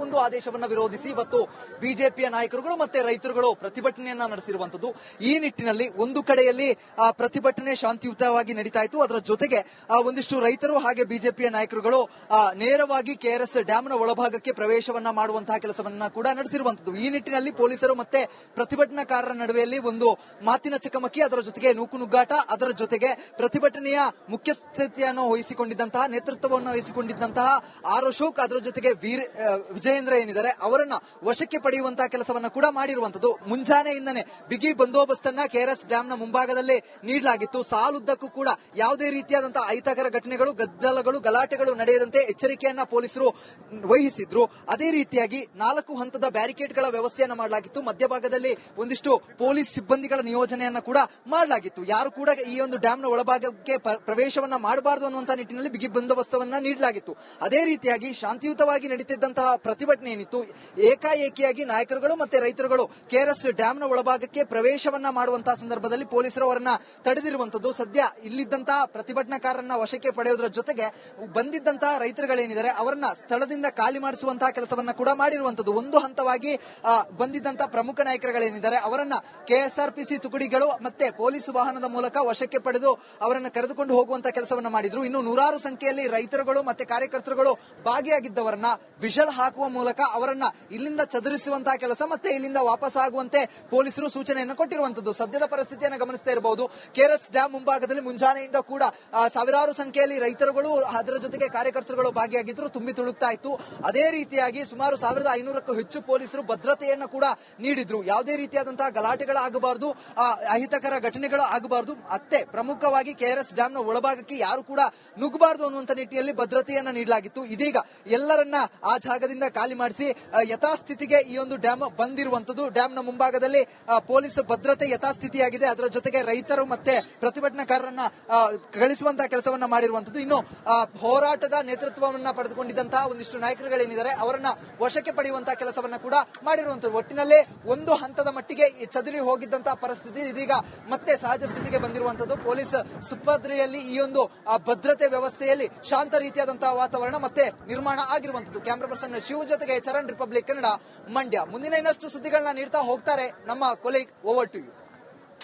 ಒಂದು ಆದೇಶವನ್ನ ವಿರೋಧಿಸಿ ಇವತ್ತು ಬಿಜೆಪಿಯ ನಾಯಕರುಗಳು ಮತ್ತೆ ರೈತರುಗಳು ಪ್ರತಿಭಟನೆಯನ್ನ ನಡೆಸಿರುವಂತದ್ದು. ಈ ನಿಟ್ಟಿನಲ್ಲಿ ಒಂದು ಕಡೆಯಲ್ಲಿ ಪ್ರತಿಭಟನೆ ಶಾಂತಿಯುತವಾಗಿ ನಡೀತಾ ಇತ್ತು. ಅದರ ಜೊತೆಗೆ ಒಂದಿಷ್ಟು ರೈತರು ಹಾಗೆ ಬಿಜೆಪಿಯ ನಾಯಕರುಗಳು ನೇರವಾಗಿ ಕೆಆರ್ಎಸ್ ಡ್ಯಾಂನ ಒಳಭಾಗಕ್ಕೆ ಪ್ರವೇಶವನ್ನ ಮಾಡುವಂತಹ ಕೆಲಸವನ್ನ ಕೂಡ ನಡೆಸಿರುವಂತದ್ದು. ಈ ನಿಟ್ಟಿನಲ್ಲಿ ಪೊಲೀಸರು ಮತ್ತೆ ಪ್ರತಿಭಟನಾಕಾರರ ನಡುವೆಯಲ್ಲಿ ಒಂದು ಮಾತಿನ ಚಕಮಕಿ, ಅದರ ಜೊತೆಗೆ ನೂಕುನುಗ್ಗಾಟ, ಅದರ ಜೊತೆಗೆ ಪ್ರತಿಭಟನೆಯ ಮುಖ್ಯಸ್ಥತೆಯನ್ನು ವಹಿಸಿಕೊಂಡಿದ್ದಂತಹ ನೇತೃತ್ವವನ್ನು ವಹಿಸಿಕೊಂಡಿದ್ದಂತಹ ಆರ್ ಅಶೋಕ್, ಅದರ ಜೊತೆಗೆ ವಿಜಯೇಂದ್ರ ಏನಿದ್ದಾರೆ ಅವರನ್ನ ವಶಕ್ಕೆ ಪಡೆಯುವಂತಹ ಕೆಲಸವನ್ನ ಕೂಡ ಮಾಡಿರುವಂತದ್ದು. ಮುಂಜಾನೆಯಿಂದನೇ ಬಿಗಿ ಬಂದೋಬಸ್ತನ್ನ ಕೆಆರ್ಎಸ್ ಡ್ಯಾಂನ ಮುಂಭಾಗದಲ್ಲಿ ನೀಡಲಾಗಿತ್ತು. ಸಾಲುದ್ದಕ್ಕೂ ಕೂಡ ಯಾವುದೇ ರೀತಿಯಾದಂತಹ ಅಹಿತಕರ ಘಟನೆಗಳು, ಗದ್ದಲಗಳು, ಗಲಾಟೆಗಳು ನಡೆಯದಂತೆ ಎಚ್ಚರಿಕೆಯನ್ನ ಪೊಲೀಸರು ವಹಿಸಿದ್ರು. ಅದೇ ರೀತಿಯಾಗಿ 4 ಹಂತದ ಬ್ಯಾರಿಕೇಡ್ಗಳ ವ್ಯವಸ್ಥೆಯನ್ನ ಮಾಡಲಾಗಿತ್ತು. ಮಧ್ಯಭಾಗದಲ್ಲಿ ಒಂದಿಷ್ಟು ಪೊಲೀಸ್ ಸಿಬ್ಬಂದಿಗಳ ನಿಯೋಜನೆಯನ್ನ ಕೂಡ ಮಾಡಲಾಗಿತ್ತು. ಯಾರು ಕೂಡ ಈ ಒಂದು ಡ್ಯಾಂನ ಒಳಭಾಗಕ್ಕೆ ಪ್ರವೇಶವನ್ನ ಮಾಡಬಾರದು ಅನ್ನುವಂತಹ ನಿಟ್ಟಿನಲ್ಲಿ ಬಿಗಿ ಬಂದೋಬಸ್ತವನ್ನ ನೀಡಲಾಗಿತ್ತು. ಅದೇ ರೀತಿಯಾಗಿ ಶಾಂತಿಯುತವಾಗಿ ನಡೀತಿದ್ದಂತಹ ಪ್ರತಿಭಟನೆ ಏನಿತ್ತು, ಏಕಾಏಕಿಯಾಗಿ ನಾಯಕರುಗಳು ಮತ್ತೆ ರೈತರುಗಳು ಕೆಆರ್ಎಸ್ ಡ್ಯಾಂನ ಒಳಭಾಗಕ್ಕೆ ಪ್ರವೇಶವನ್ನ ಮಾಡುವಂತಹ ಸಂದರ್ಭದಲ್ಲಿ ಪೊಲೀಸರು ಅವರನ್ನ ತಡೆದಿರುವಂತದ್ದು. ಸದ್ಯ ಇಲ್ಲಿದ್ದಂತಹ ಪ್ರತಿಭಟನಾಕಾರರನ್ನ ವಶಕ್ಕೆ ಪಡೆಯುವುದರ ಜೊತೆಗೆ ಬಂದಿದ್ದಂತಹ ರೈತರುಗಳೇನಿದ್ದಾರೆ ಅವರನ್ನ ಸ್ಥಳದಿಂದ ಖಾಲಿ ಮಾಡಿಸುವಂತಹ ಕೆಲಸವನ್ನ ಕೂಡ ಮಾಡಿರುವಂತದ್ದು. ಒಂದು ಹಂತವಾಗಿ ಬಂದಿದ್ದಂತಹ ಪ್ರಮುಖ ನಾಯಕರುಗಳೇನಿದ್ದಾರೆ ಅವರನ್ನ ಕೆಎಸ್ಆರ್ಪಿಸಿ ತುಕಡಿಗಳು ಮತ್ತೆ ಪೊಲೀಸ್ ವಾಹನದ ಮೂಲಕ ವಶಕ್ಕೆ ಪಡೆದು ಅವರನ್ನ ಕರೆದುಕೊಂಡು ಹೋಗುವಂತಹ ಕೆಲಸವನ್ನ ಮಾಡಿದ್ರು. ಇನ್ನು ನೂರಾರು ಸಂಖ್ಯೆಯಲ್ಲಿ ರೈತರುಗಳು ಮತ್ತೆ ಕಾರ್ಯಕರ್ತರುಗಳು ಭಾಗಿಯಾಗಿದ್ದವರನ್ನ ವಿಷಲ್ ಹಾಕುವ ಮೂಲಕ ಅವರನ್ನ ಇಲ್ಲಿಂದ ಚದುರಿಸುವಂತಹ ಕೆಲಸ ಮತ್ತೆ ಇಲ್ಲಿಂದ ವಾಪಸ್ ಆಗುವಂತೆ ಪೊಲೀಸರು ಸೂಚನೆಯನ್ನು ಕೊಟ್ಟಿರುವಂತದ್ದು. ಸದ್ಯದ ಪರಿಸ್ಥಿತಿಯನ್ನು ಗಮನಿಸ್ತಾ ಇರಬಹುದು. ಕೆಆರ್ಎಸ್ ಡ್ಯಾಂ ಮುಂಭಾಗದಲ್ಲಿ ಮುಂಜಾನೆಯಿಂದ ಕೂಡ ಸಾವಿರಾರು ಸಂಖ್ಯೆಯಲ್ಲಿ ರೈತರುಗಳು ಅದರ ಜೊತೆಗೆ ಕಾರ್ಯಕರ್ತರುಗಳು ಭಾಗಿಯಾಗಿದ್ರು. ತುಂಬಿ ತುಳುಕ್ತಾ ಇತ್ತು. ಅದೇ ರೀತಿಯಾಗಿ ಸುಮಾರು 1500ಕ್ಕೂ ಹೆಚ್ಚು ಪೊಲೀಸರು ಭದ್ರತೆಯನ್ನು ಕೂಡ ನೀಡಿದ್ರು. ಯಾವುದೇ ರೀತಿಯಾದಂತಹ ಗಲಾಟೆಗಳಾಗಬಾರದು, ಅಹಿತಕರ ಘಟನೆಗಳು ಆಗಬಾರದು, ಅತ್ತೆ ಪ್ರಮುಖವಾಗಿ ಕೆಆರ್ಎಸ್ ಡ್ಯಾಂನ ಒಳಭಾಗಕ್ಕೆ ಯಾರು ಕೂಡ ನುಗ್ಗಬಾರದು ಅನ್ನುವಂತ ನಿಟ್ಟಿನಲ್ಲಿ ಭದ್ರತೆಯನ್ನ ನೀಡಲಾಗಿತ್ತು. ಇದೀಗ ಎಲ್ಲರನ್ನ ಆ ಜಾಗದಿಂದ ಖಾಲಿ ಮಾಡಿಸಿ ಯಥಾಸ್ಥಿತಿಗೆ ಈ ಒಂದು ಡ್ಯಾಂ ಬಂದಿರುವಂತದ್ದು. ಡ್ಯಾಂನ ಮುಂಭಾಗದಲ್ಲಿ ಪೊಲೀಸ್ ಭದ್ರತೆ ಯಥಾಸ್ಥಿತಿಯಾಗಿದೆ. ಅದರ ಜೊತೆಗೆ ರೈತರು ಮತ್ತೆ ಪ್ರತಿಭಟನಾಕಾರರನ್ನ ಕಳಿಸುವಂತಹ ಕೆಲಸವನ್ನ ಮಾಡಿರುವಂತದ್ದು. ಇನ್ನು ಹೋರಾಟದ ನೇತೃತ್ವವನ್ನ ಪಡೆದುಕೊಂಡಿದ್ದಂತಹ ಒಂದಿಷ್ಟು ನಾಯಕರುಗಳೇನಿದ್ದಾರೆ ಅವರನ್ನ ವಶಕ್ಕೆ ಪಡೆಯುವಂತಹ ಕೆಲಸವನ್ನ ಕೂಡ ಮಾಡಿರುವಂತದ್ದು. ಒಟ್ಟಿನಲ್ಲಿ ಒಂದು ಹಂತದ ಮಟ್ಟಿಗೆ ಚದುರಿ ಹೋಗಿದ್ದಂತಹ ಪರಿಸ್ಥಿತಿ ಇದೀಗ ಮತ್ತೆ ಸಹಜ ಸ್ಥಿತಿಗೆ ಬಂದಿರುವಂತದ್ದು. ಪೊಲೀಸ್ ಸುಪರ್ದಿಯಲ್ಲಿ ಈ ಒಂದು ಭದ್ರತೆ ವ್ಯವಸ್ಥೆಯಲ್ಲಿ ಶಾಂತ ರೀತಿಯಾದಂತಹ ವಾತಾವರಣ ಮತ್ತೆ ನಿರ್ಮಾಣ ಆಗಿರುವಂತದ್ದು. ಕ್ಯಾಮರಾ ಪರ್ಸನ್ ಶಿವ ಜೊತೆಗೆ ಚರಣ್, ರಿಪಬ್ಲಿಕ್ ಕನ್ನಡ, ಮಂಡ್ಯ. ಮುಂದಿನ ಇನ್ನಷ್ಟು ಸುದ್ದಿಗಳನ್ನ ನೀಡ್ತಾ ಹೋಗ್ತಾರೆ ನಮ್ಮ ಕೊಲೀಗ್. Over to you.